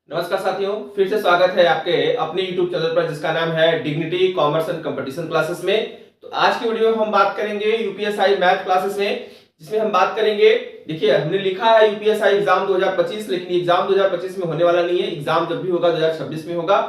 नमस्कार साथियों, फिर से स्वागत है आपके अपने YouTube चैनल पर जिसका नाम है dignity commerce and competition classes में। तो आज की वीडियो में हम बात करेंगे यूपीएसआई मैथ क्लासेस में, जिसमें हम बात करेंगे। देखिए, हमने लिखा है यूपीएसआई एग्जाम 2025, लेकिन एग्जाम 2025 में होने वाला नहीं है। एग्जाम जब भी होगा 2026 में होगा।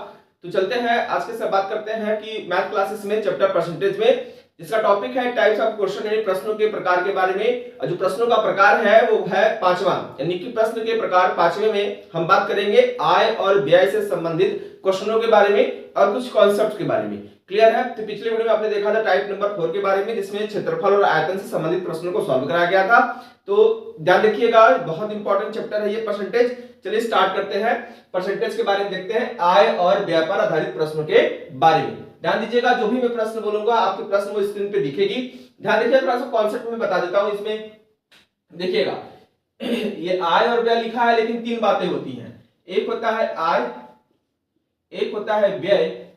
तो चलते हैं आज के साथ बात करते हैं कि मैथ क्लासेस में चैप्टर परसेंटेज में, जिसका टॉपिक है टाइप्स ऑफ क्वेश्चन, यानी प्रश्नों के प्रकार के बारे में। और जो प्रश्नों का प्रकार है वो है पांचवा, यानी कि प्रश्न के प्रकार पांचवे में हम बात करेंगे आय और व्यय से संबंधित क्वेश्चनों के बारे में और कुछ कॉन्सेप्ट के बारे में। क्लियर है? तो पिछले वीडियो में आपने देखा था टाइप नंबर 4 के बारे में, जिसमें क्षेत्रफल और आयतन से संबंधित प्रश्नों को सॉल्व कराया गया था। तो ध्यान रखिएगा, बहुत इंपॉर्टेंट चैप्टर है ये परसेंटेज। चलिए स्टार्ट करते हैं। परसेंटेज के बारे में देखते हैं, आय और व्यय पर आधारित प्रश्नों के बारे में। ध्यान दीजिएगा, जो भी मैं प्रश्न बोलूंगा आपके प्रश्न वो स्क्रीन पे दिखेगी। ध्यान दीजिए, थोड़ा सा कॉन्सेप्ट में बता देता हूं। इसमें देखिएगा, ये आय और व्यय लिखा है, लेकिन तीन बातें होती हैं। एक होता है आय, एक होता है व्यय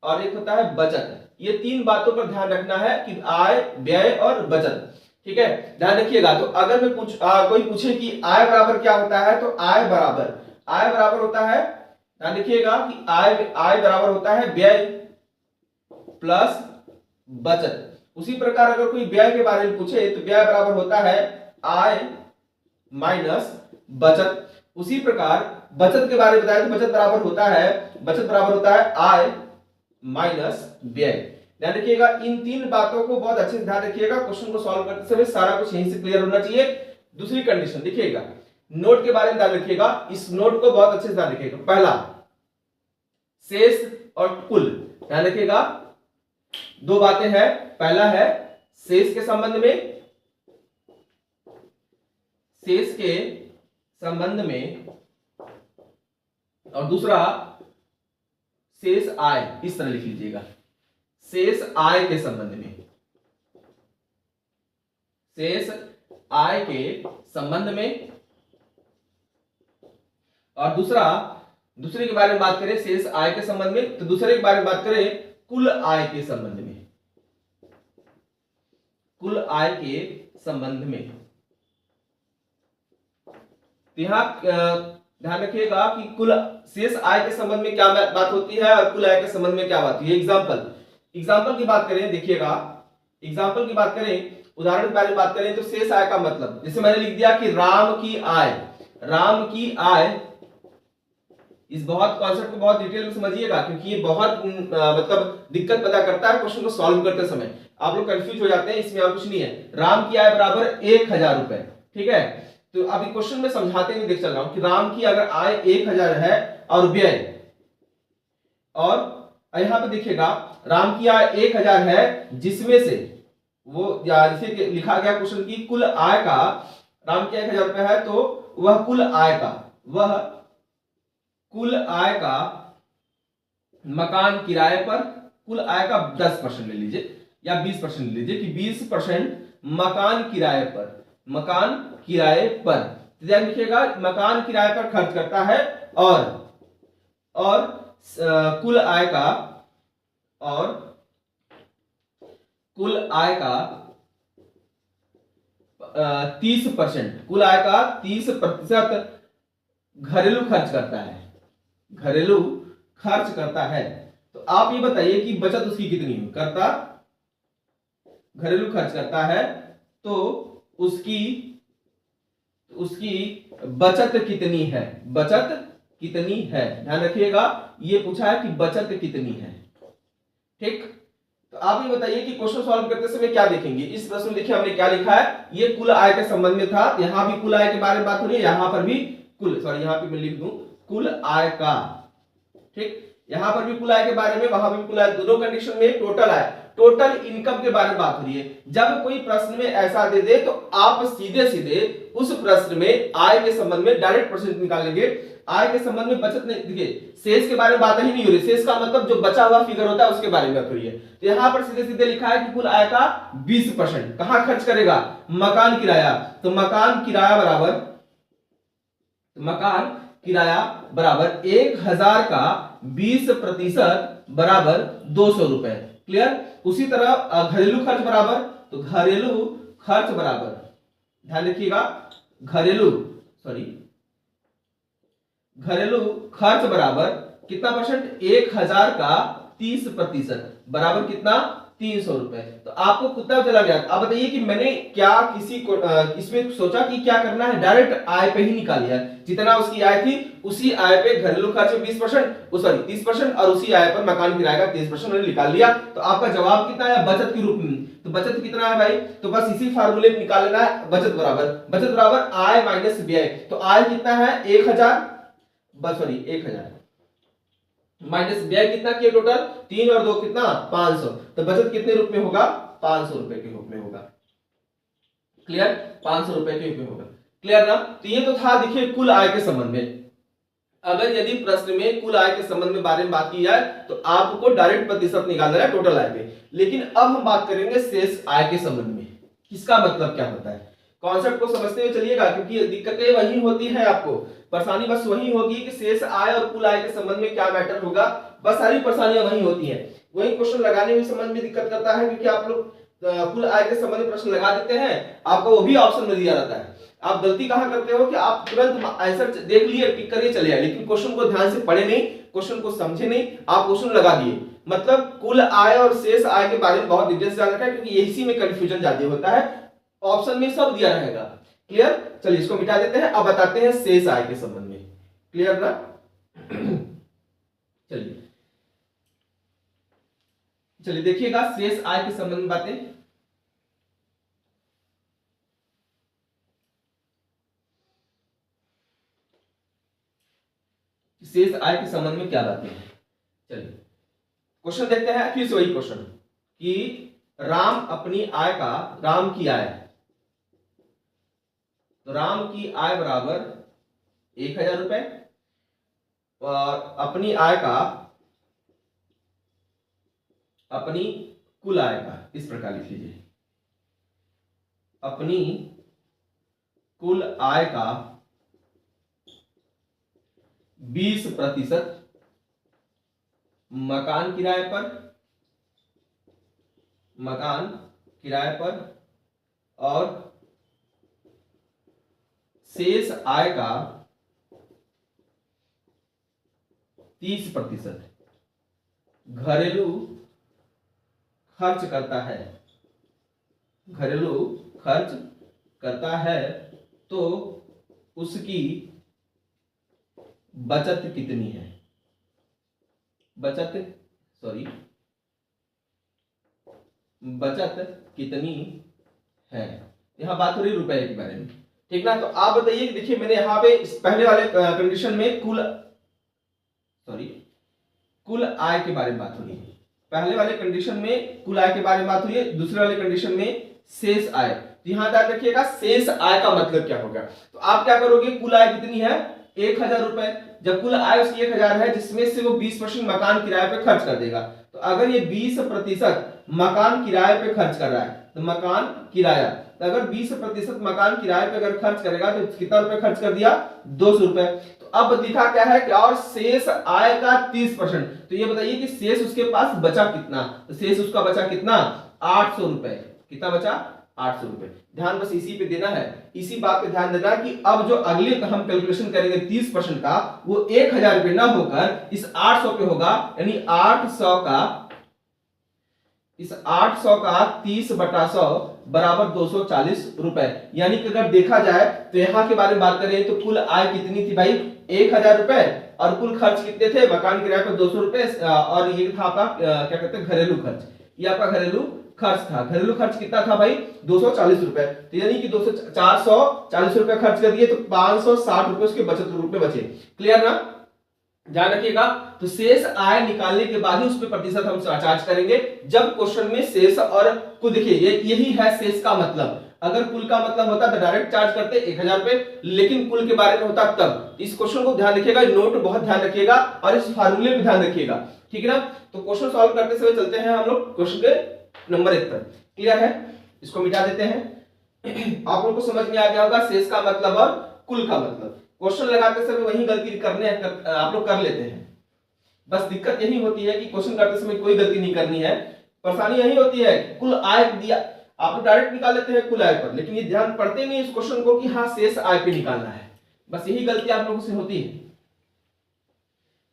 और एक होता है बचत। ये तीन बातों पर ध्यान रखना है कि आय, व्यय और बचत। ठीक है, ध्यान रखिएगा। तो अगर मैं कोई पूछे कि आय बराबर क्या होता है, तो आय बराबर होता है, ध्यान रखिएगा कि आय बराबर होता है व्यय प्लस बचत। उसी प्रकार अगर कोई व्यय के बारे में पूछे तो व्यय बराबर होता है आय माइनस बचत। उसी प्रकार बचत के बारे में बताया तो बचत बराबर होता है आय माइनस व्यय। ध्यान रखिएगा, इन तीन बातों को बहुत अच्छे से ध्यान रखिएगा। क्वेश्चन को सॉल्व करते समय सारा कुछ यहीं से क्लियर होना चाहिए। दूसरी कंडीशन देखिएगा, नोट के बारे में ध्यान रखिएगा। इस नोट को बहुत अच्छे से ध्यान रखिएगा। पहला, शेष और कुल। ध्यान रखिएगा, दो बातें हैं। पहला है शेष के संबंध में और दूसरा शेष आय। इस तरह लिख लीजिएगा, शेष आय के संबंध में, शेष आय के संबंध में। और दूसरे के बारे में बात करें शेष आय के संबंध में, तो दूसरे के बारे में बात करें कुल आय के संबंध में, कुल आय के संबंध में। तो यहां ध्यान रखिएगा कि कुल शेष आय के संबंध में क्या बात होती है और कुल आय के संबंध में क्या बात होती है। एग्जाम्पल की बात करें, देखिएगा एग्जाम्पल की बात करें, उदाहरण के बारे में बात करें, तो शेष आय का मतलब जैसे मैंने लिख दिया कि राम की आय। इस बहुत कॉन्सेप्ट को बहुत डिटेल में समझिएगा, क्योंकि ये बहुत मतलब दिक्कत पैदा करता है क्वेश्चन को सॉल्व करते समय। आप लोग कंफ्यूज हो जाते हैं, इसमें और कुछ नहीं है। राम की आय बराबर 1000 रुपए। ठीक है, तो अभी क्वेश्चन में समझाते हुए देख चल रहा हूं कि राम की अगर आय 1000 है और व्यय, और यहां पे देखिएगा राम की आय 1000 है, जिसमें से वो जैसे लिखा गया क्वेश्चन की कुल आय का, राम की 1000 रुपए है तो वह कुल आय का मकान किराए पर, कुल आय का 10% ले लीजिए या 20% ले लीजिए कि 20% मकान किराए पर। ध्यान रखिएगा, मकान किराए पर खर्च करता है और कुल आय का 30%, कुल आय का 30% घरेलू खर्च करता है। तो आप ये बताइए कि बचत उसकी कितनी करता, घरेलू खर्च करता है तो उसकी बचत कितनी है। ध्यान रखिएगा, ये पूछा है कि बचत कितनी है। ठीक, तो आप ये बताइए कि क्वेश्चन सॉल्व करते समय क्या देखेंगे। इस प्रश्न में देखिए हमने क्या लिखा है, ये कुल आय के संबंध में था। यहां भी कुल आय के बारे में बात हो रही है, यहां पर भी यहां पे मैं लिख दूं कुल आय का। ठीक, यहां पर भी कुल आय के बारे में, वहां भी कुल आय, दोनों कंडीशन में टोटल इनकम के बारे में बात हो रही है। जब कोई प्रश्न में ऐसा दे दे तो आप सीधे उस प्रश्न में आय के संबंध में डायरेक्ट परसेंट निकालेंगे। आय के संबंध में बचत नहीं, देखिए शेष के बारे में बात ही नहीं हो रही। शेष का मतलब जो बचा हुआ फिगर होता है उसके बारे में बात हो रही है। तो यहां पर सीधे लिखा है कि कुल आय का 20% कहां खर्च करेगा, मकान किराया। तो मकान किराया बराबर 1000 का 20% बराबर 200 रुपए। क्लियर? उसी तरह घरेलू खर्च बराबर, तो घरेलू खर्च बराबर, ध्यान रखिएगा, घरेलू खर्च बराबर कितना परसेंट, 1000 का 30% बराबर कितना, 300 रुपए। तो आपको कितना चला गया। आप बताइए कि मैंने क्या किसी को इसमें सोचा कि क्या करना है, डायरेक्ट आय पे ही निकाल लिया, जितना उसकी आय थी उसी आय पे घरेलू खर्च 20%, सॉरी 30% और उसी आय पर मकान किराए का 30% मैंने निकाल लिया। तो आपका जवाब कितना है, बचत के रूप में। तो बचत कितना है भाई, तो बस इसी फार्मूले में निकाल लेना है, बचत बराबर आय माइनस व्यय। तो आय कितना है 1000, बस सॉरी 1000 माइनस व्यय कितना किया टोटल, 3 और 2 कितना 500। तो बचत कितने रूप में होगा, 500 रुपए के रूप में होगा। क्लियर, 500 रुपए के रूप में होगा। क्लियर ना। तो ये तो था देखिए कुल आय के संबंध में। अगर यदि प्रश्न में कुल आय के संबंध में बारे में बात की जाए तो आपको डायरेक्ट प्रतिशत निकालना है टोटल आय पे। लेकिन अब हम बात करेंगे शेष आय के संबंध में, किसका मतलब क्या होता है। कॉन्सेप्ट को समझते हुए चलिएगा, क्योंकि दिक्कतें वही होती है, आपको परेशानी बस वही होगी कि शेष आय और कुल आय के संबंध में क्या मैटर होगा, बस सारी परेशानियां वही होती हैं। वही क्वेश्चन लगाने में समझ में दिक्कत करता है, क्योंकि आप लोग कुल आय के संबंध में प्रश्न लगा देते हैं, आपको वो भी ऑप्शन में दिया रहता है। आप गलती कहां करते हो कि आप तुरंत आंसर देख लिए टिक करिए चले आए, लेकिन क्वेश्चन को ध्यान से पढ़े नहीं, क्वेश्चन को समझे नहीं, आप क्वेश्चन लगा दिए। मतलब कुल आय और शेष आय के बारे में बहुत डिटेल से जान रखा है, क्योंकि इसी में कंफ्यूजन ज्यादा होता है। ऑप्शन में सब दिया रहेगा। क्लियर, चलिए इसको मिटा देते हैं, अब बताते हैं शेष आय के संबंध में। क्लियर ना। चलिए देखिएगा शेष आय के संबंध में बातें। शेष आय के संबंध में क्या बातें हैं। चलिए क्वेश्चन देखते हैं, फिर से वही क्वेश्चन कि राम अपनी आय का, राम की आय, तो राम की आय बराबर 1000 रुपए और अपनी आय का, अपनी कुल आय का, इस प्रकार लिख लीजिए, अपनी कुल आय का 20% मकान किराए पर, मकान किराए पर और शेष आय का 30% घरेलू खर्च करता है, घरेलू खर्च करता है, तो उसकी बचत कितनी है, बचत कितनी है। यहां बात हो रही रुपए के बारे में, ठीक ना। तो आप बताइए कि देखिए मैंने यहां पे पहले वाले कंडीशन में कुल आय के बारे में बात हो रही है, पहले वाले कंडीशन में कुल आय के बारे में बात हुई है, दूसरे वाले कंडीशन में शेष आय। तो यहां याद रखिएगा शेष आय का मतलब क्या होगा। तो आप क्या करोगे, कुल आय कितनी है 1000 रुपए, जब कुल आय उसकी 1000 है जिसमें से वो 20% मकान किराए पे खर्च कर देगा। तो अगर ये 20% मकान किराए पे खर्च कर रहा है तो मकान किराया, तो अगर 20% मकान किराए पे अगर खर्च करेगा तो कितना रुपए खर्च कर दिया, 200 रुपए। तो अब दिखा क्या है कि और शेष आय का 30%। तो ये बताइए कि शेष उसके पास बचा कितना, तो शेष उसका बचा कितना 800 रुपए। कितना बचा 800 रुपए। ध्यान बस इसी पे देना है, इसी बात पे ध्यान देना कि अब जो अगले हम कैलकुलेशन करेंगे 30% का, वो 1000 रुपए ना होकर इस 800 पे होगा, यानी 800 का, इस 800 का 30/100 बराबर 240 रुपए। यानी कि अगर देखा जाए तो यहां के बारे में बात करें तो कुल आय कितनी थी भाई 1000 रुपए, और कुल खर्च कितने थे, मकान किराए पर 200 रुपए, और ये था आपका क्या कहते हैं घरेलू खर्च, ये आपका घरेलू खर्च था। घरेलू खर्च कितना था भाई 240 रुपए। तो यानी कि 440 रुपए खर्च कर दिए, तो 560 रुपए उसके बचत रूप में बचे। क्लियर ना, ध्यान रखिएगा। तो शेष आय निकालने के बाद ही उस पर प्रतिशत हम चार्ज करेंगे, जब क्वेश्चन में शेष और कुल, देखिए यही है शेष का मतलब। अगर कुल का मतलब होता तो डायरेक्ट चार्ज करते 1000 रुपए, लेकिन कुल के बारे में होता तब। इस क्वेश्चन को ध्यान रखिएगा, नोट बहुत ध्यान रखिएगा और इस फार्मूले पे ध्यान रखिएगा, ठीक है ना। तो क्वेश्चन सॉल्व करते समय चलते हैं हम लोग क्वेश्चन के नंबर 1 पर। क्लियर है, इसको मिटा देते हैं। आप लोग को समझ में आ गया होगा शेष का मतलब और कुल का मतलब। क्वेश्चन लगाते समय वही गलती आप लोग कर लेते हैं, बस दिक्कत यही होती है कि क्वेश्चन करते समय कोई गलती नहीं करनी है। परेशानी यही होती है कुल आय दिया, आप लोग डायरेक्ट निकाल लेते हैं कुल आय पर, लेकिन ये ध्यान पड़ते नहीं इस क्वेश्चन को कि हाँ शेष आय पे निकालना है। बस यही गलती आप लोगों से होती है।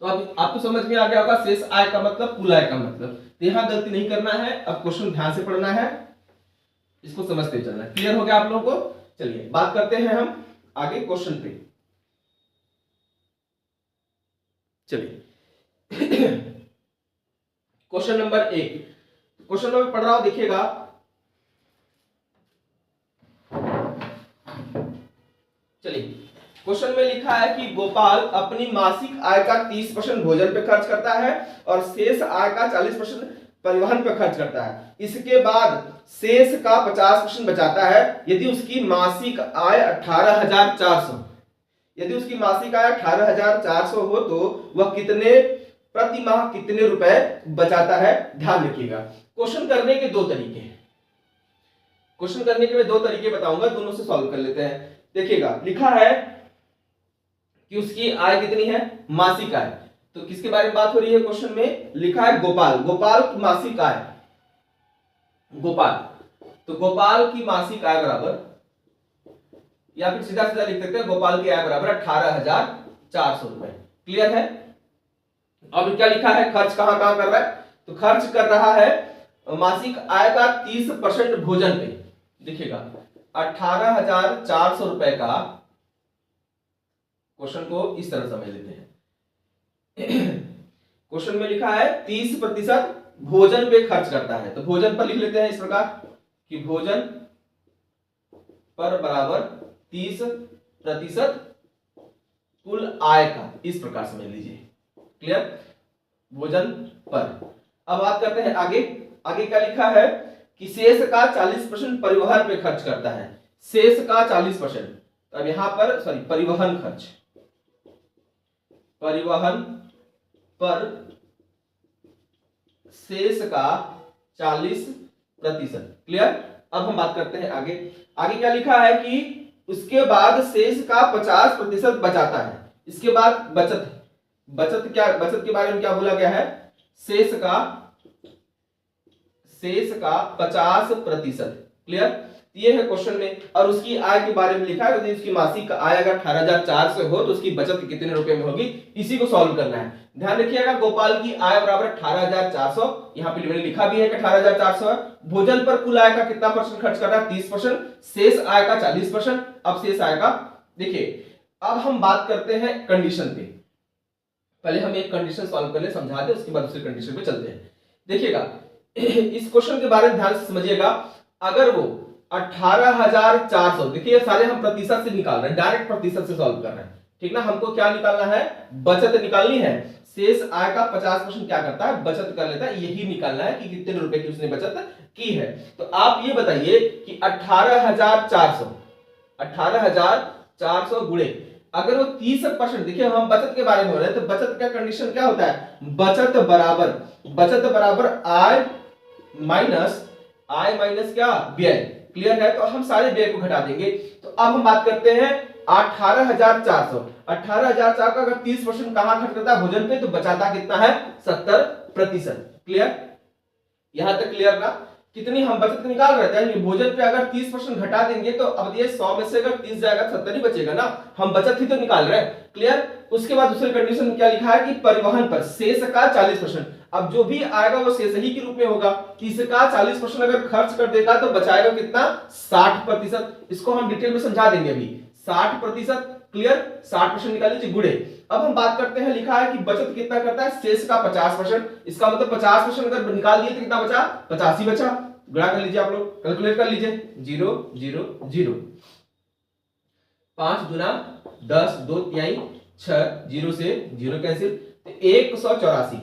तो अब आपको समझ में आ गया होगा शेष आय का मतलब कुल आय का मतलब। तो यहां गलती नहीं करना है, अब क्वेश्चन ध्यान से पढ़ना है, इसको समझते चलना है। क्लियर हो गया आप लोगों को? चलिए बात करते हैं हम आगे क्वेश्चन पे। चलिए क्वेश्चन नंबर 1, क्वेश्चन नंबर पढ़ रहा हूं, देखिएगा। चलिए क्वेश्चन में लिखा है कि गोपाल अपनी मासिक आय का 30% भोजन पे खर्च करता है और शेष आय का 40% परिवहन पे खर्च करता है। इसके बाद शेष का 50% बचाता है। यदि उसकी मासिक आय 18,400, यदि उसकी मासिक आय 18,400 हो तो वह कितने प्रति माह कितने रुपए बचाता है? ध्यान रखिएगा। क्वेश्चन करने के दो तरीके हैं, क्वेश्चन करने के मैं दो तरीके बताऊंगा, दोनों से सॉल्व कर लेते हैं। देखिएगा लिखा है कि उसकी आय कितनी है? मासिक आय। तो किसके बारे में बात हो रही है? क्वेश्चन में लिखा है गोपाल, गोपाल की मासिक आय, गोपाल, तो गोपाल की मासिक आय बराबर, या फिर सीधा सीधा लिख सकते हैं गोपाल की आय बराबर 18,400 रुपए। क्लियर है? अब क्या लिखा है? खर्च कहां कहां कर रहा है? तो खर्च कर रहा है मासिक आय का 30% भोजन पे। देखिएगा 18,400 रुपए का, क्वेश्चन को इस तरह समझ लेते हैं। क्वेश्चन में लिखा है 30% भोजन पे खर्च करता है, तो भोजन पर लिख लेते हैं इस प्रकार कि भोजन पर बराबर 30% कुल आय का, इस प्रकार समझ लीजिए। क्लियर? भोजन पर। अब बात करते हैं आगे। आगे क्या लिखा है कि शेष का 40% परिवहन पे खर्च करता है। शेष का 40%, अब यहां पर सॉरी परिवहन खर्च, परिवहन पर शेष का 40%। क्लियर? अब हम बात करते हैं आगे। आगे क्या लिखा है कि उसके बाद शेष का 50% बचाता है। इसके बाद बचत, बचत क्या, बचत के बारे में क्या बोला गया है? शेष का 50%। क्लियर? ये है क्वेश्चन में। और उसकी आय के बारे में लिखा है, यदि उसकी मासिक आय अगर 18,400 हो तो उसकी बचत कितने रुपए में होगी, इसी को सॉल्व करना है। ध्यान रखिएगा गोपाल की आय बराबर 18,400, यहाँ पे मैंने लिखा भी है कि 18,400 है। भोजन पर कुल आय का कितना परसेंट खर्च कर रहा है? 30%। शेष आय का 40%। अब शेष आय का देखिए, अब हम बात करते हैं कंडीशन पे। पहले हम एक कंडीशन सॉल्व कर ले, समझा दे, उसके बाद दूसरी कंडीशन पे चलते हैं। देखिएगा इस क्वेश्चन के बारे में ध्यान से समझिएगा। अगर वो 18,400, देखिए सारे हम प्रतिशत से निकाल रहे हैं, डायरेक्ट प्रतिशत से सॉल्व कर रहे हैं, ठीक ना। हमको क्या निकालना है? बचत निकालनी है। शेष आय का 50% क्या करता है? बचत कर लेता है। यही निकालना है कि कितने रुपए की उसने बचत की है। तो आप ये बताइए कि 18,400 गुणे, अगर वो 30%, देखिए हम बचत के बारे में हो रहे हैं, तो बचत का कंडीशन क्या होता है? बचत बराबर आय माइनस क्या? व्यय। क्लियर है? तो हम सारे व्यय को घटा देंगे। तो अब हम बात करते हैं 18,400 का अगर 30% कहां खर्च करता है? भोजन पे, तो बचाता कितना है? 70%। क्लियर? यहां तक क्लियर ना? कितनी हम बचत निकाल रहे थे? भोजन पे अगर 30% घटा देंगे तो अब ये 100 में से अगर 30 जाएगा 70 ही बचेगा ना। हम बचत ही तो निकाल रहे हैं। क्लियर? उसके बाद दूसरी कंडीशन में क्या लिखा है कि परिवहन पर शेष का 40%। अब जो भी आएगा वो शेष ही के रूप में होगा। इसका 40% अगर खर्च कर देगा तो बचाएगा कितना? 60%। इसको हम डिटेल में समझा देंगे अभी। 60%। क्लियर? 60% निकाल लीजिए गुणे। अब हम बात करते हैं, लिखा है कि बचत कितना करता है? शेष का 50%। इसका मतलब 50% अगर निकाल दिए तो कितना बचा? 85 बचा। गुणा कर लीजिए, आप लोग कैलकुलेट कर लीजिए। 0 0 0, 5 गुना 10, 2 तिहाई 6, 0 से 0 कैंसिल, तो 184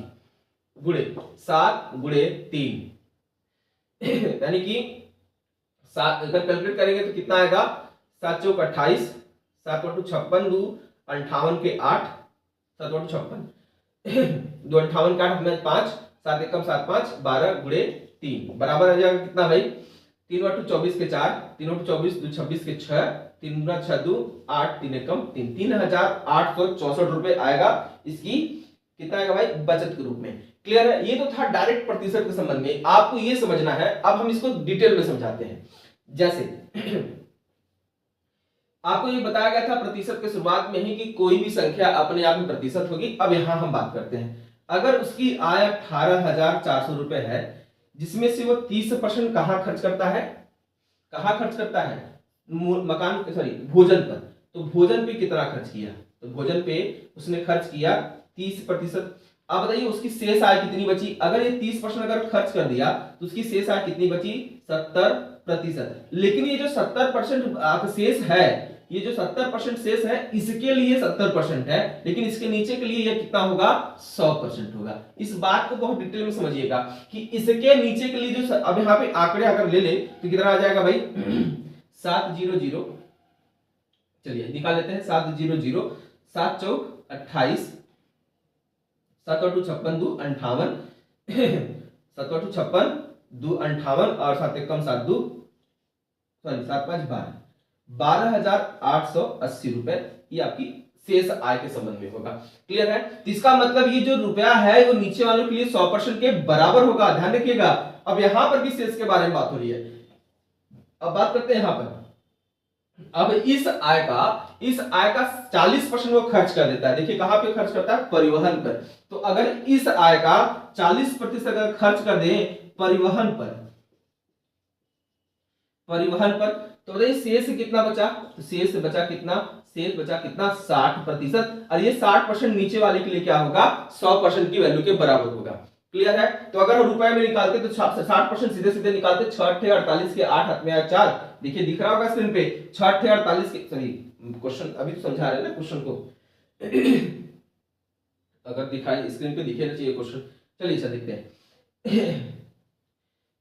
गुणे 7 गुणे 3, यानी कि 7 अगर कैलकुलेट करेंगे तो कितना आएगा? 7 चौक 28, 7 बटू 56, 2 58 के 8, 7 बटू 56, 2 58 का 8 5, 7 एकम 7 5, 12 गुणे 3 बराबर आ जाएगा कितना भाई? 3 बटू 24 के 4, 3 बटू 24, 2 26 के 6, 3 गुना 6 2 8, 3 एकम 3, 3,864 रुपए आएगा। इसकी कितना आएगा भाई? बचत के रूप में। क्लियर है? ये तो था डायरेक्ट प्रतिशत के संबंध में, आपको ये समझना है। अब हम इसको डिटेल में समझाते हैं। जैसे आपको ये बताया गया था प्रतिशत के शुरुआत में ही कि कोई भी संख्या अपने आप में प्रतिशत होगी। अब यहां हम बात करते हैं, अगर उसकी आय 18,400 रुपए है, जिसमें से वो 30% कहां खर्च करता है, कहां खर्च करता है, मकान सॉरी भोजन पर। तो भोजन पे कितना खर्च किया, तो भोजन पे उसने खर्च किया 30%। अब बताइए उसकी शेष आय कितनी बची, अगर ये 30% अगर खर्च कर दिया तो उसकी शेष आय कितनी बची, 70%। लेकिन ये जो 70% शेष है, ये जो 70% शेष है इसके लिए 70% है, लेकिन इसके नीचे के लिए ये कितना होगा, 100% होगा। इस बात को बहुत डिटेल में समझिएगा कि इसके नीचे के लिए जो अब यहाँ पे आंकड़े अगर ले ले तो कितना आ जाएगा भाई 700, चलिए निकाल लेते हैं 700, 7 चौक 28, 7 और 2 56, 2 58, 7 और 2 56, 2 58 और 7 1 7 2 सॉरी 7 5 12, 12,880 रुपए ये आपकी शेष आय के संबंध में होगा। क्लियर है? तो इसका मतलब ये जो रुपया है वो नीचे वालों के लिए 100% के बराबर होगा, ध्यान रखिएगा। अब यहां पर भी शेष के बारे में बात हो रही है। अब बात करते हैं यहां पर, अब इस आय का 40% वो खर्च कर देता है। देखिए कहां पे खर्च करता है, परिवहन पर। तो अगर इस आय का 40% अगर खर्च कर दे परिवहन पर, तो बताइए शेष कितना बचा, तो शेष बचा कितना, शेष बचा कितना 60%। और ये 60% नीचे वाले के लिए क्या होगा, 100% की वैल्यू के बराबर होगा। क्लियर है? तो अगर रुपए में निकालते तो 60% सीधे सीधे निकालते, 6 8 48 के 8 हाथ में आया 4। देखिए दिख रहा होगा स्क्रीन पे 6 8 48 के, सॉरी क्वेश्चन अभी तो समझा रहे हैं ना क्वेश्चन को अगर दिखाई स्क्रीन पे दिखे ना चाहिए क्वेश्चन। चलिए अच्छा देखते हैं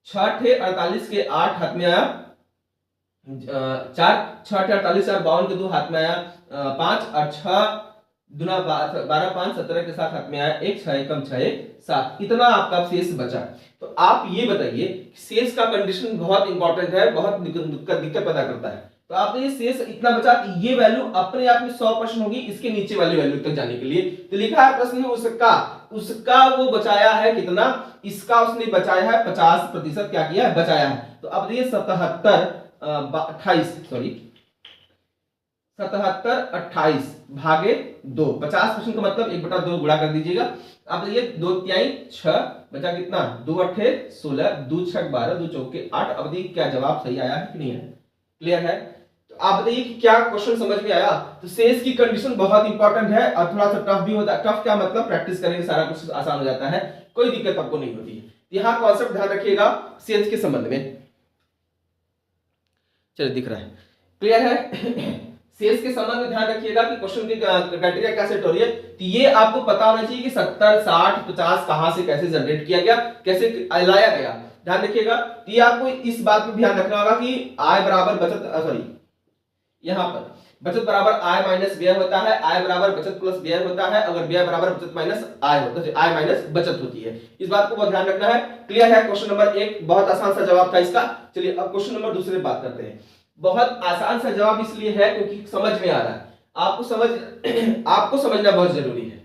6 8 48 के 8 हाथ में आया 4, 6 8 48 4 52 के 2 हाथ में आया 5 और 6 दुना 12 5 17 के साथ हाथ में आया 1, 6 एकम 6 7, इतना आपका शेष बचा। तो आप ये बताइए शेष का कंडीशन बहुत इंपॉर्टेंट है, बहुत दिक्कत पैदा करता है। तो आपने ये शेष इतना बचा, ये वैल्यू अपने आप में 100% होगी इसके नीचे वाली वैल्यू तक जाने के लिए। तो लिखा है प्रश्न में उसका वो बचाया है कितना, इसका उसने बचाया है 50%, क्या किया है, बचाया है। तो अब ये 77 28 सॉरी 77 28 भागे 2, 50% का मतलब 1/2 गुणा कर दीजिएगा। अब ये 2 तिहाई 6 बचा कितना, 2 8 16, 2 6 12, 2 चौके 8। अब देखिए क्या जवाब सही आया है कि नहीं है। क्लियर है? तो आप बताइए कि क्या क्वेश्चन समझ में आया। तो शेष की कंडीशन बहुत इंपॉर्टेंट है और थोड़ा सा टफ भी होता है। टफ क्या मतलब, प्रैक्टिस करेंगे सारा कुछ आसान हो जाता है, कोई दिक्कत आपको नहीं होती है। यहाँ कॉन्सेप्ट ध्यान रखिएगा शेष के संबंध में। चलिए दिख रहा है, क्लियर है? शेष के संबंध में ध्यान रखिएगा कि क्वेश्चन की क्राइटेरिया क्या सेट हो रही है। तो ये आपको पता होना चाहिए कि 70 60 50 कहां से कैसे जनरेट किया गया, कैसे लाया गया, ध्यान रखिएगा। तो ये आपको इस बात पर ध्यान रखना होगा कि आय बराबर बचत, सॉरी यहां पर बचत बराबर आय माइनस व्यय होता है, आय बराबर बचत प्लस व्यय होता है, अगर व्यय बराबर बचत माइनस आय होता है, आय माइनस बचत होती है। इस बात को बहुत ध्यान रखना है। क्लियर है? क्वेश्चन नंबर 1 बहुत आसान सा जवाब था इसका। चलिए अब क्वेश्चन नंबर 2 बात करते हैं। बहुत आसान सा जवाब इसलिए है क्योंकि समझ में आ रहा है, आपको समझना बहुत जरूरी है।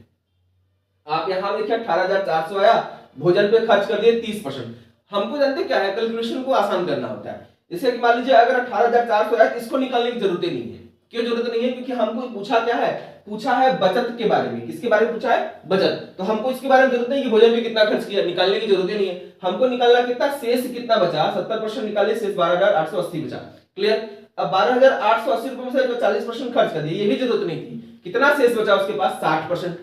आप यहां देखिए 18,400 आया, भोजन पे खर्च कर दिए 30%। हमको जानते क्या है, कैलकुलेशन को आसान करना होता है। जैसे कि मान लीजिए अगर 18,400 आया, इसको निकालने की जरूरत नहीं है। क्यों जरूरत नहीं है? क्योंकि हमको पूछा क्या है, पूछा है बचत के बारे में। किसके बारे में पूछा है? बचत। तो हमको इसके बारे में जरूरत नहीं कि भोजन में कितना खर्च किया, निकालने की जरूरत नहीं है। हमको निकालना कितना, शेष कितना बचा, 70% निकालिए, शेष 12,880 बचा। क्लियर? अब 12,880 रुपए में से जो 40% खर्च कर दिए, ये भी जरूरत नहीं थी। कितना शेष बचा उसके पास, 60%।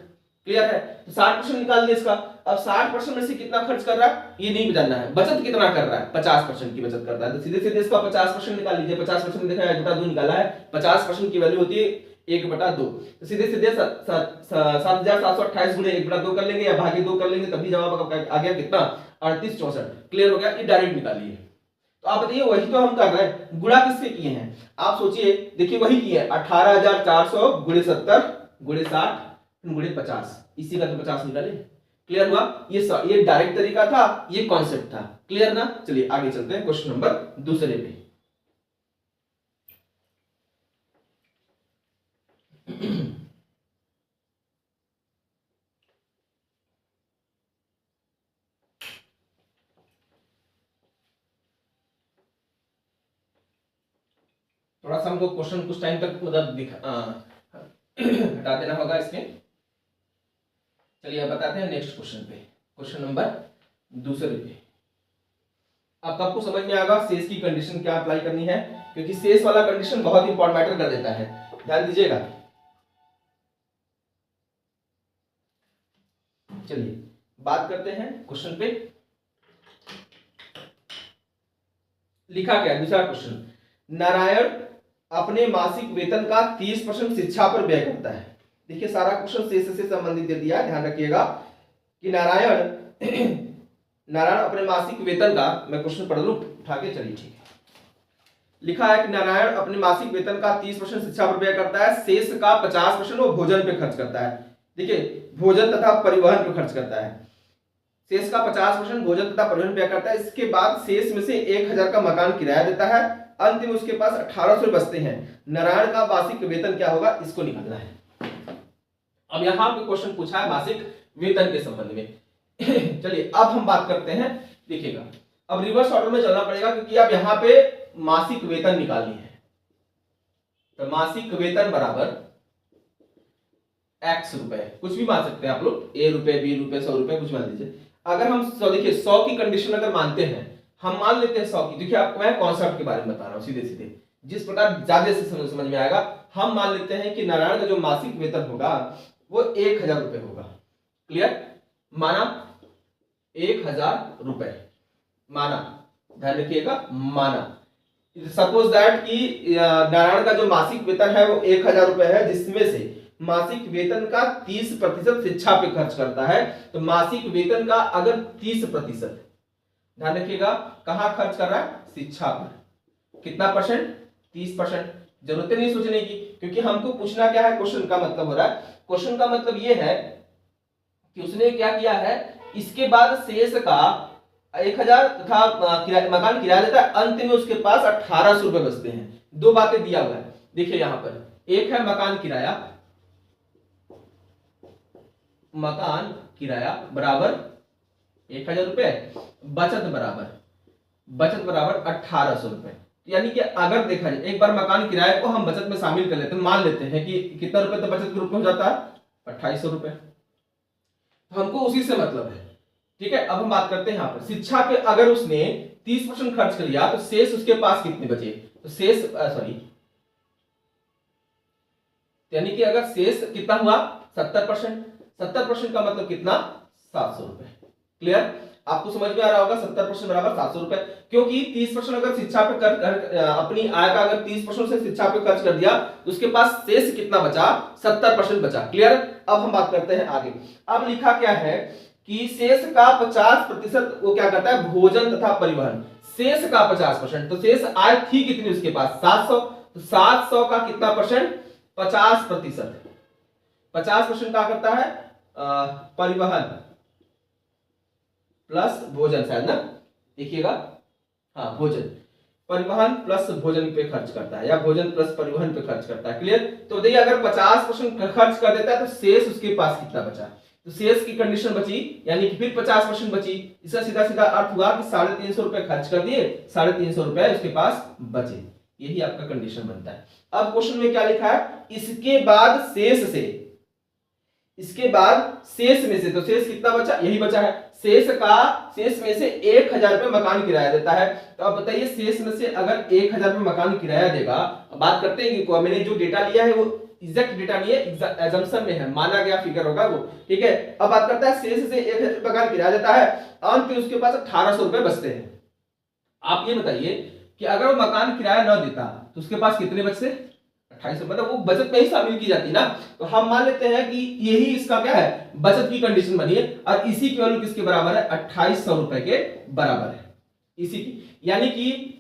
क्लियर है? तो 60% निकाल दिए इसका। अब 60% में से कितना खर्च कर रहा है ये नहीं जानना है, बचत कितना कर रहा है, 50% की बचत करता है। तो सीधे सीधे इसका 50% निकाल लीजिए। 50% में देखा है 1/2 निकाला है, 50% की वैल्यू होती है 1/2। तो सीधे सीधे 7,728 गुणे 1/2 कर लेंगे या भागे 2 कर लेंगे, तभी जवाब आ गया कितना, 38 64। क्लियर हो गया? ये डायरेक्ट निकालिए। तो आप बताइए वही तो हम कर रहे हैं, गुणा किससे किए हैं आप सोचिए। देखिए वही किए 18,400 गुणे 70 गुणे 60 गुणे 50, इसी का तो 50 निकाले। क्लियर हुआ? ये डायरेक्ट तरीका था, ये कॉन्सेप्ट था। क्लियर ना? चलिए आगे चलते हैं क्वेश्चन नंबर 2 पे। थोड़ा सा हमको क्वेश्चन कुछ टाइम तक मतलब हटा देना होगा इसमें। चलिए अब बताते हैं नेक्स्ट क्वेश्चन पे, क्वेश्चन नंबर दूसरे पे। अब आपको समझ में आएगा शेष की कंडीशन क्या अप्लाई करनी है, क्योंकि शेष वाला कंडीशन बहुत इंपॉर्टेंट मैटर कर देता है, ध्यान दीजिएगा। चलिए बात करते हैं क्वेश्चन पे। लिखा क्या है दूसरा क्वेश्चन, नारायण अपने मासिक वेतन का 30% शिक्षा पर व्यय करता है। देखिए सारा क्वेश्चन शेष से संबंधित दे दिया है, ध्यान रखिएगा कि नारायण नारायण अपने मासिक वेतन का, मैं क्वेश्चन पढ़ लूं उठा के, चलिए ठीक है। लिखा है कि नारायण अपने मासिक वेतन का 30% शिक्षा पर व्यय करता है, शेष का 50% वो भोजन पे खर्च करता है। देखिए भोजन तथा परिवहन पे खर्च करता है, शेष का 50% भोजन तथा परिवहन व्यय करता है। इसके बाद शेष में से 1000 का मकान किराया देता है, अंत में उसके पास 1800 बचते हैं। नारायण का मासिक वेतन क्या होगा, इसको निकालना है। अब यहां पे क्वेश्चन पूछा है मासिक वेतन के संबंध में। चलिए अब हम बात करते हैं, देखिएगा अब रिवर्स ऑर्डर में चलना पड़ेगा, क्योंकि अब यहां पे मासिक वेतन निकालनी है। तो मासिक वेतन बराबर x रुपए, कुछ भी मान सकते हैं आप लोग, a रुपए, b रुपए, 100 रुपए, कुछ मान लीजिए। अगर हम देखिए 100 की कंडीशन अगर मानते हैं, हम मान लेते हैं 100 की। देखिए आपको मैं कॉन्सेप्ट के बारे में बता रहा हूं सीधे सीधे, जिस प्रकार ज्यादा से समझ में आएगा। हम मान लेते हैं कि नारायण का जो मासिक वेतन होगा वो 1000 रुपए होगा। क्लियर, माना 1000 रुपए, माना, ध्यान रखिएगा, माना। सपोज दैट कि नारायण का जो मासिक वेतन है वो 1000 रुपए है, जिसमें से मासिक वेतन का 30% शिक्षा पे खर्च करता है। तो मासिक वेतन का अगर 30%, ध्यान रखिएगा, कहां खर्च कर रहा है, शिक्षा पर। कितना परसेंट, 30%। जरूरत नहीं सोचने की, क्योंकि हमको पूछना क्या है, क्वेश्चन का मतलब हो रहा है, क्वेश्चन का मतलब ये है कि उसने क्या किया है, इसके बाद शेष का 1000 तथा मकान किराया देता है, अंत में उसके पास 1800 रुपए बचते हैं। दो बातें दिया हुआ है, देखिए यहां पर एक है मकान किराया, मकान किराया बराबर 1000 रुपए, बचत बराबर 1800 रुपए। यानी कि अगर देखा जाए, एक बार मकान किराए को हम बचत में शामिल कर लेते हैं, मान लेते हैं कि कितना रुपए तो बचत के रूप में हो जाता है, 2800 रुपए। हमको उसी से मतलब है, ठीक है। अब हम बात करते हैं यहां पर शिक्षा पे, अगर उसने 30% खर्च कर लिया तो शेष उसके पास कितने बचे, तो शेष यानी कि अगर शेष कितना हुआ, 70%। 70% का मतलब कितना, 700 रुपए। क्लियर, आपको समझ में आ रहा होगा, 70% बराबर 700 रुपए। क्योंकि 30% अगर शिक्षा पे अपनी आय का अगर 30% से शिक्षा पे खर्च कर दिया तो उसके पास शेष कितना बचा, 70% बचा। क्लियर, अब हम बात करते हैं आगे। अब लिखा क्या है कि शेष का 50% वो क्या करता है, भोजन तथा परिवहन। शेष का 50%, तो शेष आय थी कितनी उसके पास, 700। तो 700 का कितना परसेंट, 50%। 50% क्या करता है, परिवहन प्लस भोजन, शायद ना, देखिएगा, हाँ भोजन, परिवहन प्लस भोजन पे खर्च करता है, या भोजन प्लस परिवहन पे खर्च करता है। क्लियर, तो देखिए अगर 50% खर्च कर देता है तो शेष उसके पास कितना बचा, तो शेष की कंडीशन बची, यानी कि फिर 50% बची। इसका सीधा सीधा अर्थ हुआ कि 350 रुपए खर्च कर दिए, 350 रुपए उसके पास बचे। यही आपका कंडीशन बनता है। अब क्वेश्चन में क्या लिखा है, इसके बाद शेष से, इसके बाद शेष में से, तो शेष कितना बचा, यही बचा है। शेष में से 1000 रुपए मकान किराया देता है। तो अब बताइए शेष में से अगर 1000 रुपए मकान किराया देगा, बात करते हैं कि मैंने जो डेटा लिया है वो एग्जैक्ट डेटा नहीं है, एजम्पशन में है, माना गया फिगर होगा वो, ठीक है। अब बात करता है शेष से 1000 रुपए मकान किराया देता है, अंत में उसके पास 1800 रुपए बचते हैं। आप ये बताइए कि अगर वो मकान किराया न देता तो उसके पास कितने बचते, 2800, मतलब वो बचत में ही शामिल की जाती ना। तो हम मान लेते हैं कि यही इसका क्या है, बचत की कंडीशन बनी है, और इसी की वैल्यू किसके बराबर है, 2800 रुपए के बराबर है, इसी की। यानी कि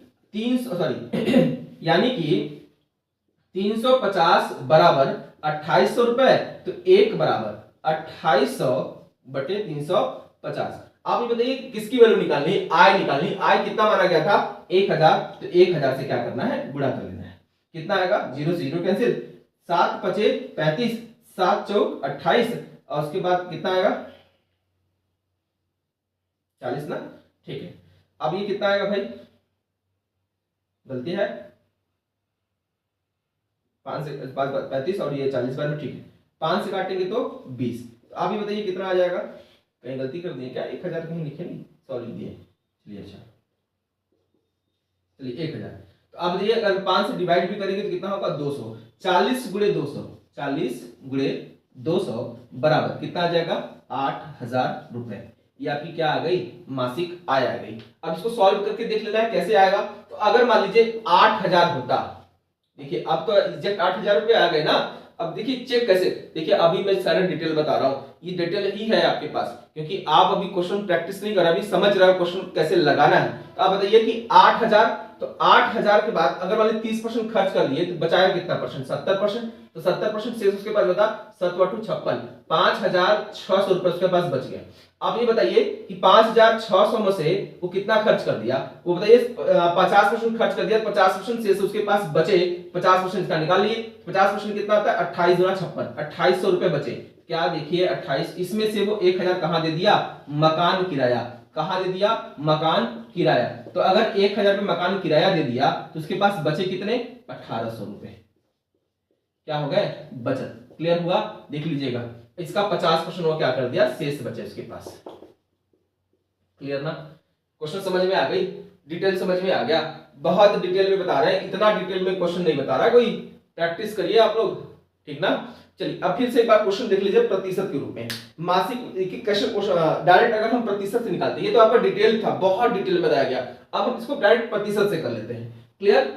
350 बराबर 2800 रुपए, तो एक बराबर 2800 बटे 350। आप ये बताइए किसकी वैल्यू निकालनी है, आय निकालनी। आय कितना माना गया था, 1000, तो 1000 से क्या करना है, गुणा कर लेना है। कितना आएगा, 0 से 0 कैंसिल, 7 5 35, 7 चौक 28, और उसके बाद कितना आएगा, 40 ना, ठीक है। अब ये कितना आएगा भाई, गलती है, 5 से 35 और ये 40 बार में, ठीक है। 5 से काटेंगे तो 20। तो आप ही बताइए कितना आ जाएगा। कहीं गलती कर दिए क्या, 1000 कहीं लिखे नहीं, 100 लिख दिए। चलिए अच्छा, चलिए 1000। तो आप बताइए अगर 5 से डिवाइड भी करेंगे तो कितना होगा, 200। 40 गुणे 200, 40 गुणे 200 बराबर कितना आ जाएगा, 8000 रुपए। ये आपकी क्या आ गई, मासिक आय आ गई। अब इसको सॉल्व करके देख लेना है कैसे आएगा। तो अगर मान लीजिए 8000 होता, देखिए अब तो एग्जैक्ट 8000 रुपए आ गए ना। अब देखिए चेक कैसे, देखिए अभी मैं सारा डिटेल बता रहा हूं, ये डिटेल ही है आपके पास, क्योंकि आप अभी क्वेश्चन प्रैक्टिस नहीं कर रहे, अभी समझ रहे हो क्वेश्चन कैसे लगाना है। तो आप बताइए कि 8000, तो 8000 के बाद अगर मान लीजिए 30% खर्च कर दिए तो बचाया कितना परसेंट, 70%। तो 70% शेष उसके पास बता, 7 × 2 = 56, 5600 रुपए उसके पास बच गया। आप ये बताइए कि 5600 में से वो कितना खर्च कर दिया, वो बताइए 50% खर्च कर दिया, 50% शेष उसके पास बचे, 50% इसका निकाल लिए। 50% कितना होता है, 28 × 56, 2800 रुपए बचे। क्या देखिए 28, इसमें से वो 1000 कहां दे दिया, मकान किराया। कहां दे दिया, मकान किराया। तो अगर 1000 रुपए मकान किराया दे दिया तो उसके पास बचे कितने, 1800 रुपए। क्या हो गए, बचत। क्लियर हुआ, देख लीजिएगा। इसका 50% वो क्या कर दिया, शेष बचे उसके पास। क्लियर ना, क्वेश्चन समझ में आ गई, डिटेल समझ में आ गया। बहुत डिटेल में बता रहे हैं, इतना डिटेल में क्वेश्चन नहीं बता रहा कोई, प्रैक्टिस करिए आप लोग, ठीक ना। चलिए अब फिर से एक बार क्वेश्चन देख लीजिए प्रतिशत के रूप में। मासिक कैसे डायरेक्ट अगर हम प्रतिशत से निकालते हैं, ये तो आपका डिटेल था, बहुत डिटेल में बताया गया। अब हम इसको डायरेक्ट प्रतिशत से कर लेते हैं। क्लियर,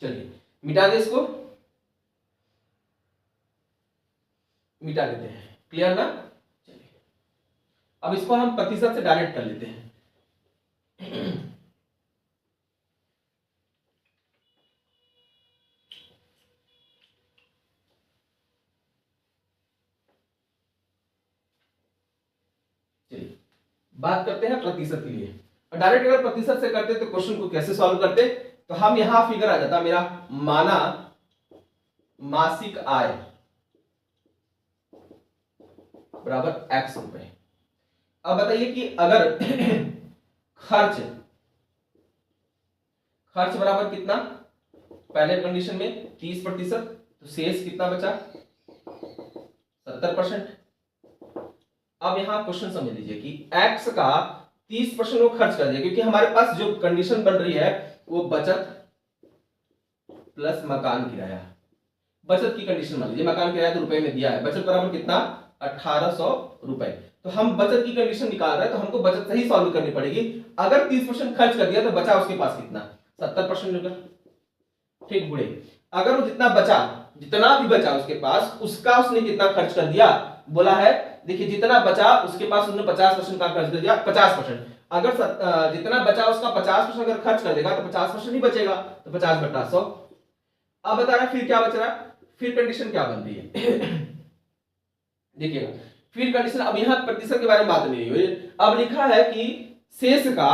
चलिए मिटा दे, इसको मिटा देते हैं। क्लियर ना, चलिए अब इसको हम प्रतिशत से डायरेक्ट कर लेते हैं। चलिए बात करते हैं प्रतिशत के लिए। और डायरेक्ट अगर प्रतिशत से करते तो क्वेश्चन को कैसे सॉल्व करते, तो हम यहां फिगर आ जाता मेरा, माना मासिक आय बराबर x रुपए। अब बताइए कि अगर खर्च बराबर कितना, पहले कंडीशन में 30%, तो शेष कितना बचा, 70%। अब यहां क्वेश्चन समझ लीजिए कि x का 30% वो खर्च कर दिया, क्योंकि हमारे पास जो कंडीशन बन रही है वो बचत प्लस मकान किराया। बचत की कंडीशन मान लीजिए, मकान किराया तो रुपए में दिया है, बचत बराबर कितना, 1800 रुपए। तो हम बचत की कंडीशन निकाल रहे हैं, तो हमको बचत सही सॉल्व करनी पड़ेगी। अगर 30% खर्च कर दिया तो बचा उसके पास कितना, 70% होगा। ठीक बुढ़े, अगर वो जितना भी बचा उसके पास, उसका उसने कितना खर्च कर दिया, बोला है देखिए जितना बचा उसके पास उसने 50% का खर्च कर दिया, 50%। अगर जितना बचा उसका 50% अगर खर्च कर देगा तो 50% ही बचेगा, तो 50/100। अब बता रहा फिर क्या बच रहा है, फिर कंडीशन क्या बन रही है देखिएगा, फिर कंडीशन। अब यहां प्रतिशत के बारे में बात नहीं हुई, अब लिखा है कि शेष का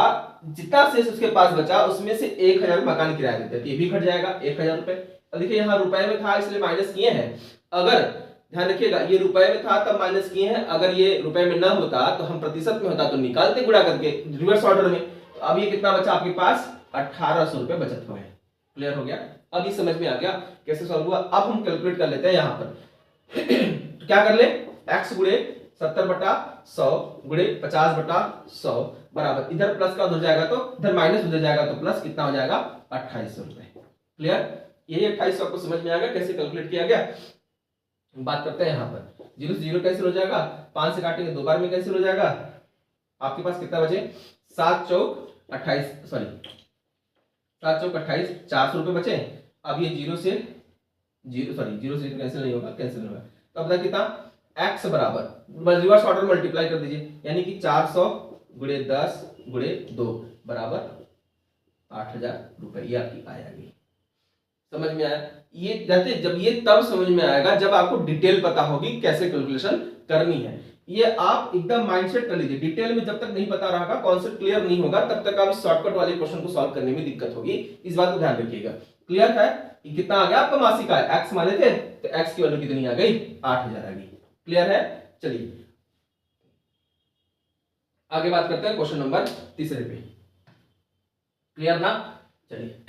जितना शेष उसके पास बचा उसमें से 1000 मकान किराया देते हैं, ये भी घट जाएगा 1000 रुपए। अब देखिए यहाँ रुपए में था इसलिए माइनस किए हैं। अगर ध्यान रखिएगा ये रुपए में था तब माइनस किए हैं, अगर ये रुपए में ना होता तो हम प्रतिशत में होता तो निकालते गुणा करके रिवर्स ऑर्डर में। तो अब ये कितना बचा आपके पास, 1800 रुपए बचत हुए। क्लियर हो गया, अब ये समझ में आ गया कैसे सॉल्व हुआ। अब हम कैलकुलेट कर लेते हैं यहाँ पर क्या कर ले, x गुणे 70/100 गुणे 50/100 बराबर, इधर प्लस का उधर जाएगा तो इधर माइनस, उधर जाएगा तो प्लस, कितना हो जाएगा 2800 रुपए। क्लियर, यही 2800 आपको समझ में आ गया कैसे कैलकुलेट किया गया। बात करते हैं यहाँ पर 0 से 0 कैंसिल हो जाएगा, 5 से काटेंगे 2 बार में कैंसिल हो जाएगा। आपके पास कितना बचे, 7 चौक 28, सॉरी 7 चौक 28, 400 रुपए बचे। अब ये 0 से 0 कैंसिल नहीं होगा, कैंसिल होगा। तो अब कितना, x बराबर रिवर्स ऑर्डर मल्टीप्लाई कर दीजिए, यानी कि 400 गुणे 10 गुणे 2 बराबर 8000 रुपए। ये आपकी आय आ गई। समझ में आया, ये जाते जब ये तब समझ में आएगा जब आपको डिटेल पता होगी कैसे कैलकुलेशन करनी है। ये आप एकदम माइंडसेट कर लीजिए, डिटेल में जब तक नहीं पता रहेगा, कॉन्सेप्ट क्लियर नहीं होगा, तब तक आप शॉर्टकट वाले क्वेश्चन को सॉल्व करने में दिक्कत होगी। इस बात को ध्यान रखिएगा। क्लियर है, कितना आ गया आपका मासिक आय, x माने थे तो x की वैल्यू कितनी आ गई, 8000 आ गई। क्लियर है, चलिए आगे बात करते हैं क्वेश्चन नंबर 3 पे। क्लियर ना, चलिए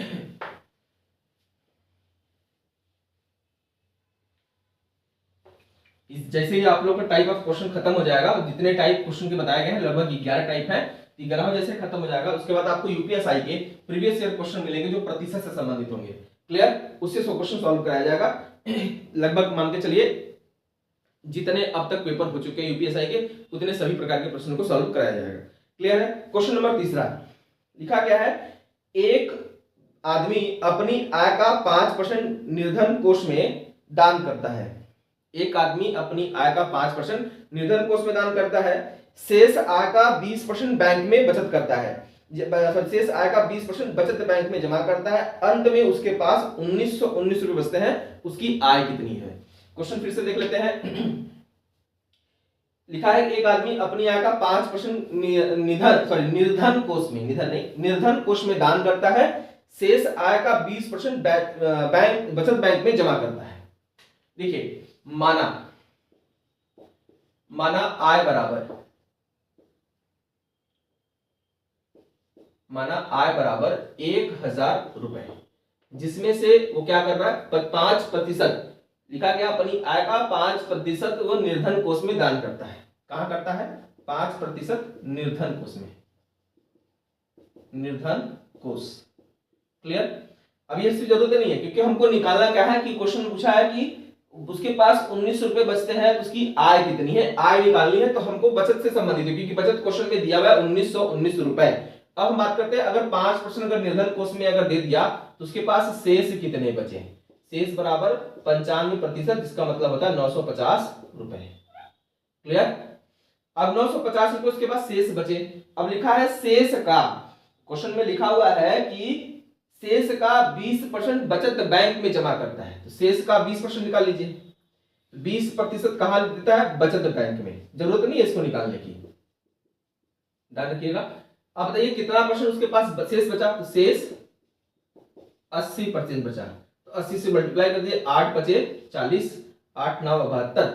जैसे ही आप लोग का टाइप ऑफ क्वेश्चन खत्म हो जाएगा, जितने टाइप क्वेश्चन के बताए गए हैं लगभग 11 टाइप है, 11 जैसे खत्म हो जाएगा उसके बाद आपको यूपीएसआई के प्रीवियस ईयर क्वेश्चन मिलेंगे जो प्रतिशत से संबंधित होंगे। क्लियर, उससे 100 क्वेश्चन सॉल्व कराया जाएगा। लगभग मान के चलिए जितने अब तक पेपर हो चुके हैं यूपीएसआई के उतने सभी प्रकार के प्रश्नों को सॉल्व कराया जाएगा। क्लियर है। क्वेश्चन नंबर तीसरा लिखा गया है, एक आदमी अपनी आय का 5% निर्धन कोष में दान करता है। एक आदमी अपनी आय का 5% निर्धन कोष में दान करता है, शेष आय का 20% बैंक में बचत करता है, शेष आय का 20% बचत बैंक में जमा करता है, अंत में उसके पास 1919 रुपए बचते हैं, उसकी आय कितनी है। क्वेश्चन फिर से देख लेते हैं। लिखा है एक आदमी अपनी आय का 5% निर्धन कोष में, निधन नहीं, निर्धन कोष में दान करता है, शेष आय का 20% बैंक बचत बैंक में जमा करता है। देखिए माना आय बराबर 1000 रुपए, जिसमें से वो क्या कर रहा है 5% लिखा गया, अपनी आय का 5% वो निर्धन कोष में दान करता है। कहां करता है 5% निर्धन कोष में, निर्धन कोष। क्लियर। अब ये जरूरत नहीं है क्योंकि हमको निकालना क्या है कि क्वेश्चन पूछा है कि उसके पास 19 रुपए बचते हैं तो उसकी आय कितनी है, आय निकालनी है, तो हमको बचत से संबंधित है क्योंकि बचत क्वेश्चन में दिया हुआ है 1919 रुपए। अब हम बात करते हैं अगर 5% अगर निर्धन कोष में अगर दे दिया तो उसके पास शेष कितने बचे, शेष बराबर 95%, जिसका मतलब होता है 950 रुपए। क्लियर। अब 950 रुपए उसके पास शेष बचे। अब लिखा है शेष का, क्वेश्चन में लिखा हुआ है कि शेष का 20% बचत बैंक में जमा करता है, तो शेष का 20% निकाल लीजिए। 20% कहां देता है बचत बैंक में, जरूरत नहीं है इसको निकालने की, ध्यान रखिएगा। अब बताइए कितना परसेंट उसके पास शेष बचा, तो शेष 80% बचा, तो 80 से मल्टीप्लाई कर दिए, 8 बचे 40, 8 9 72,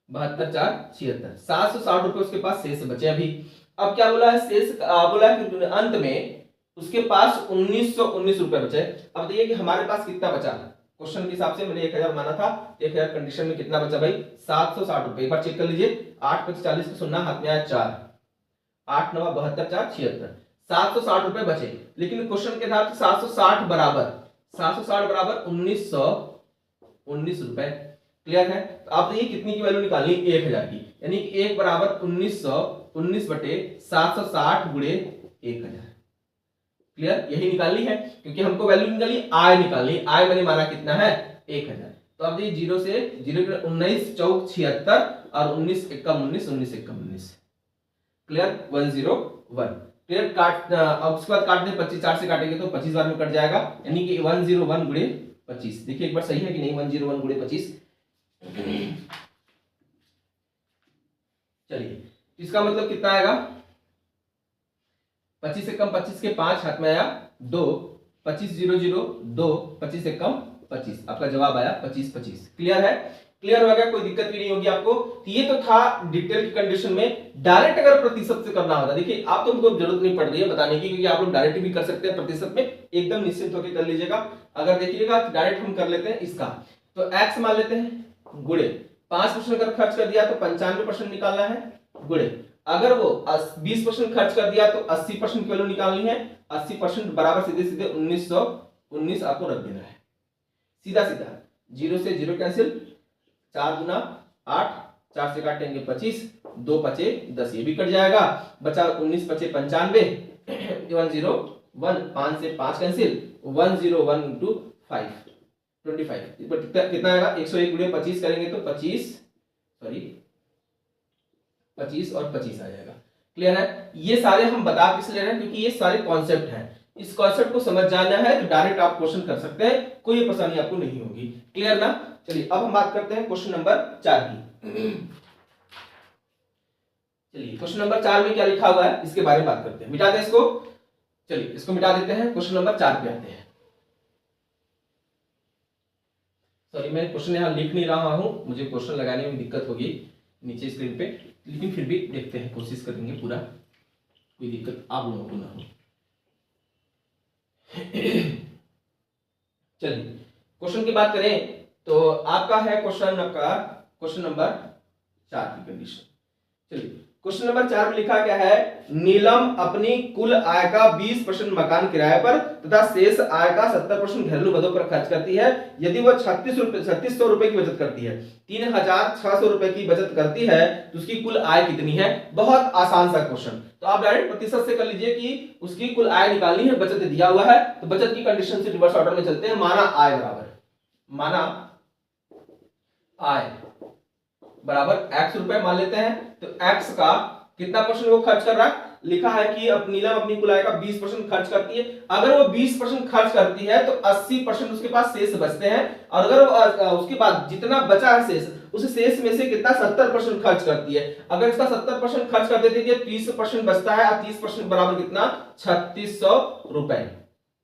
72 4 76, 760 रुपए उसके पास शेष बचे अभी। अब क्या बोला है शेष, बोला कि अंत में उसके पास 1919 रुपए बचे। अब बताइए कि हमारे पास कितना बचा, क्वेश्चन के हिसाब से मैंने 1000 माना था, 1000 कंडीशन में कितना बचा भाई 760 रुपए। एक बार चेक कर लीजिए, 8 5 40 का सुनना हाथ में आया 4, 8 9 72 4 76, 760 रुपए बचे। लेकिन क्वेश्चन के हिसाब से 760 बराबर 1919 रुपए। क्लियर है। तो आप ये कितनी की वैल्यू निकालनी, 1000 की, यानी कि 1 बराबर 1919 बटे 760 गुणे 1000। क्लियर, यही निकालनी है क्योंकि हमको वैल्यू निकाली, आय निकालनी, आय मैंने माना कितना है 1000। तो अब ये 0 से 0 19 चौक 76 और 19 एकम 19 19 एकम 19। क्लियर, 101। क्लियर। काट अब उसके बाद काट दे 25, 4 से काटेंगे तो 25 बार में कट जाएगा, यानी कि 101 गुणे 25। देखिए एक बार सही है कि नहीं, 101 गुणे 25। चलिए इसका मतलब कितना आएगा, 25 एकम 25 के 5 हाथ में आया 2, 25 0 0 2, 25 एकम 25, आपका जवाब आया 25 25। क्लियर है, क्लियर हो गया, कोई दिक्कत भी नहीं होगी आपको। तो ये तो था डिटेल की कंडीशन में। डायरेक्ट अगर प्रतिशत से करना होता, देखिए आप तो हमको जरूरत नहीं पड़ रही है बताने की क्योंकि आप लोग डायरेक्ट भी कर सकते हैं प्रतिशत में, एकदम निश्चित होकर कर लीजिएगा। अगर देखिएगा डायरेक्ट हम कर लेते हैं इसका, तो x मान लेते हैं गुणे 5% अगर खर्च कर दिया तो 95% निकालना है, गुणे अगर वो 20% खर्च कर दिया तो 80% की वैल्यू निकालनी है, 80% बराबर सीधे सीधे 1919 आपको रख देना है। सीधा सीधा 0 से 0 कैंसिल, 4 गुना 8, 4 से काटेंगे 25, 2 पचे 10, ये भी कट जाएगा, बचा 19 पचे 95, 101, 5 से 5 कैंसिल, 101 इंटू 5 25, कितना आएगा 101 गुणे 25 करेंगे तो 25 और 25 आ जाएगा। क्लियर है। ये सारे हम बता किस ले रहे हैं क्योंकि ये सारे कॉन्सेप्ट हैं, इस कॉन्सेप्ट को समझ जाना है तो डायरेक्ट आप क्वेश्चन कर सकते हैं, कोई परेशानी आपको नहीं होगी। क्लियर ना। चलिए अब हम बात करते हैं क्वेश्चन नंबर 4 की। चलिए क्वेश्चन नंबर 4 में क्या लिखा हुआ है इसके बारे में बात करते हैं। मिटा दें इसको, चलिए इसको मिटा देते हैं, क्वेश्चन नंबर 4 पे आते हैं। सॉरी मैं क्वेश्चन यहां लिख नहीं रहा हूं, मुझे क्वेश्चन लगाने में दिक्कत होगी नीचे स्क्रीन पे, लेकिन फिर भी देखते हैं, कोशिश करेंगे पूरा, कोई दिक्कत आप लोगों को ना हो। चलिए क्वेश्चन की बात करें तो आपका है क्वेश्चन नंबर 4 की कंडीशन। चलिए क्वेश्चन नंबर 4 में लिखा क्या है, नीलम अपनी कुल आय का 20% मकान किराए पर तथा शेष आय का 70% घरेलू मदों पर खर्च करती है। यदि वह 3600 रुपए की बचत करती है, 3600 रुपए की बचत करती है, तो उसकी कुल आय कितनी है। बहुत आसान सा क्वेश्चन, तो आप डायरेक्ट प्रतिशत से कर लीजिए कि उसकी कुल आय निकालनी है, बचत दिया हुआ है, तो बचत की कंडीशन से रिवर्स ऑर्डर में चलते हैं। माना आय बराबर x रुपए मान लेते हैं, तो x का कितना परसेंट वो खर्च कर रहा है, लिखा है कि नीलम अपनी कुल आय का 20% खर्च करती है। अगर वो 20% खर्च करती है तो 80% उसके पास शेष बचते हैं, और अगर उसके बाद जितना बचा है शेष, उस शेष में से कितना 70% खर्च करती है। अगर इसका 70% खर्च कर देती है, 30% बचता है, और 30% बराबर कितना 3600 रुपए।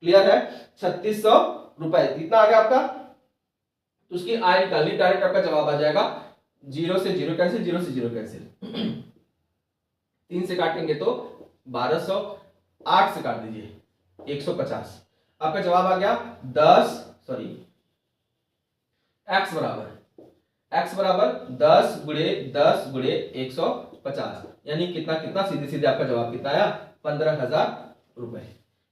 क्लियर है, 3600 रुपए कितना आ गया आपका, तो उसकी आय निकालनी, डायरेक्ट आपका जवाब आ जाएगा 0 से 0 कैंसिल, 0 से 0 कैंसिल, 3 से काटेंगे तो 1200, 8 से काट दीजिए 150। आपका जवाब आ गया x बराबर 10 गुणे 10 गुणे 150, यानी कितना सीधे सीधे आपका जवाब कितना आया, 15,000 रुपए।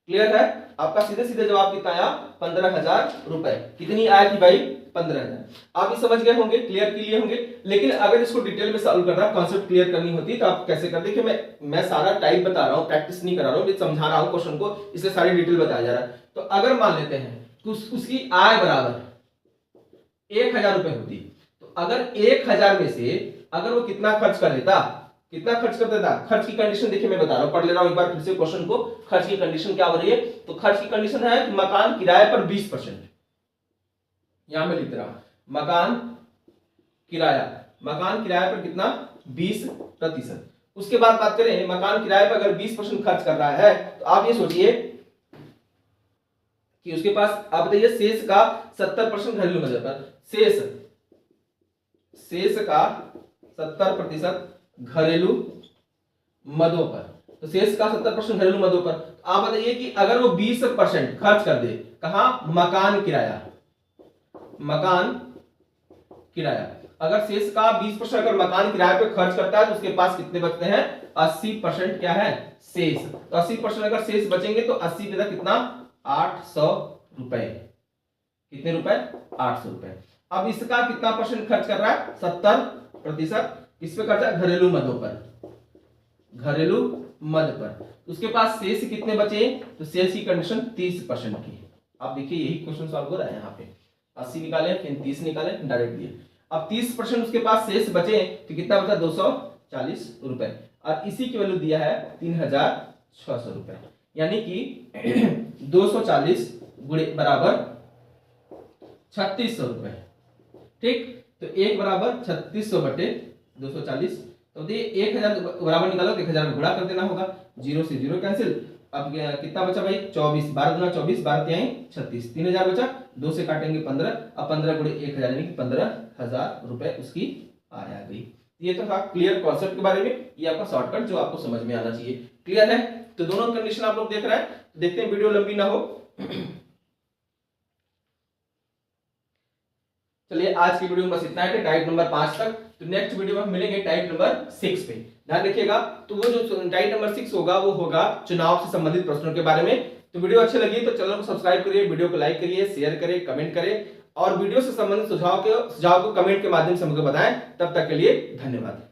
क्लियर है, आपका सीधे सीधे जवाब कितना आया, 15,000 रुपए। कितनी आय थी भाई, 15,000। आप ये समझ गए होंगे, क्लियर किए होंगे। लेकिन अगर इसको डिटेल में सॉल्व करना, कॉन्सेप्ट क्लियर करनी होती तो आप कैसे करते, कि मैं सारा टाइप बता रहा हूं, प्रैक्टिस नहीं करा रहा हूं, समझा रहा हूं क्वेश्चन को, इसलिए सारी डिटेल बताया जा रहा है। तो अगर मान लेते हैं कि उसकी आय बराबर 1,000 रुपए होती, तो अगर 1,000 में से अगर वो कितना खर्च कर देता, खर्च की कंडीशन देखिए, मैं बता रहा हूं, पढ़ ले रहा हूं एक बार फिर से क्वेश्चन को। खर्च की कंडीशन क्या हो रही है, तो खर्च की कंडीशन है कि मकान किराए पर 20%, यहां मैं लिख रहा हूं मकान किराया पर कितना, 20%। उसके बाद बात करें, मकान किराए पर अगर 20% खर्च कर रहा है, तो आप ये सोचिए कि उसके पास, आप बताइए, शेष का 70% घरेलू मदद पर, शेष का 70% घरेलू मदों पर, तो शेष का 70% घरेलू मदों पर। तो आप बताइए कि अगर वो 20% खर्च कर दे, कहां, मकान किराया, अगर शेष का 20% अगर मकान किराए पे खर्च करता है, तो उसके पास कितने बचते हैं, 80% क्या है, शेष। तो 80% अगर शेष बचेंगे, तो 80 पे कितना, 800 रुपए। कितने रुपए, 800 रुपए। अब इसका कितना परसेंट खर्च कर रहा है, 70%। इस पे खर्चा घरेलू मद पर। उसके पास शेष कितने बचे, तो शेष की कंडीशन 30% की। आप देखिए यही क्वेश्चन सॉल्व हो रहा है, यहाँ पे 80 निकाले, फिर 30 निकाले, डायरेक्ट दिए। अब 30% उसके पास शेष बचे, तो कितना बचा, 240 रुपए, और इसी की वैल्यू दिया है 3,600 रुपए, यानी कि 240 गुणे बराबर 3600 रुपए। ठीक, तो 1 बराबर 3600 बटे 240, तो देखिए 1000 बराबर निकालो तो 1000 में गुणा कर देना होगा, 0 से 0 कैंसिल। अब कितना बचा भाई, 24, 12 दूना 24, 12 तिहाई 36, 3000 बचा, 2 से काटेंगे 15, अब 15 गुणे 1000 यानी कि 15,000 रुपए उसकी आय आ गई। ये तो था क्लियर कॉन्सेप्ट के बारे में, ये आपका शॉर्टकट जो आपको समझ में आना चाहिए। क्लियर है, तो दोनों कंडीशन आप लोग देख रहे हैं, देखते हैं वीडियो लंबी ना हो। चलिए आज की वीडियो में बस इतना है, टाइप नंबर 5 तक। तो नेक्स्ट वीडियो में हम मिलेंगे टाइप नंबर 6 पे, ध्यान रखिएगा। तो वो जो टाइप नंबर 6 होगा, वो होगा चुनाव से संबंधित प्रश्नों के बारे में। तो वीडियो अच्छी लगी तो चैनल को सब्सक्राइब करिए, वीडियो को लाइक करिए, शेयर करें, कमेंट करें, और वीडियो से संबंधित सुझाव को कमेंट के माध्यम से हमको बताएं। तब तक के लिए धन्यवाद।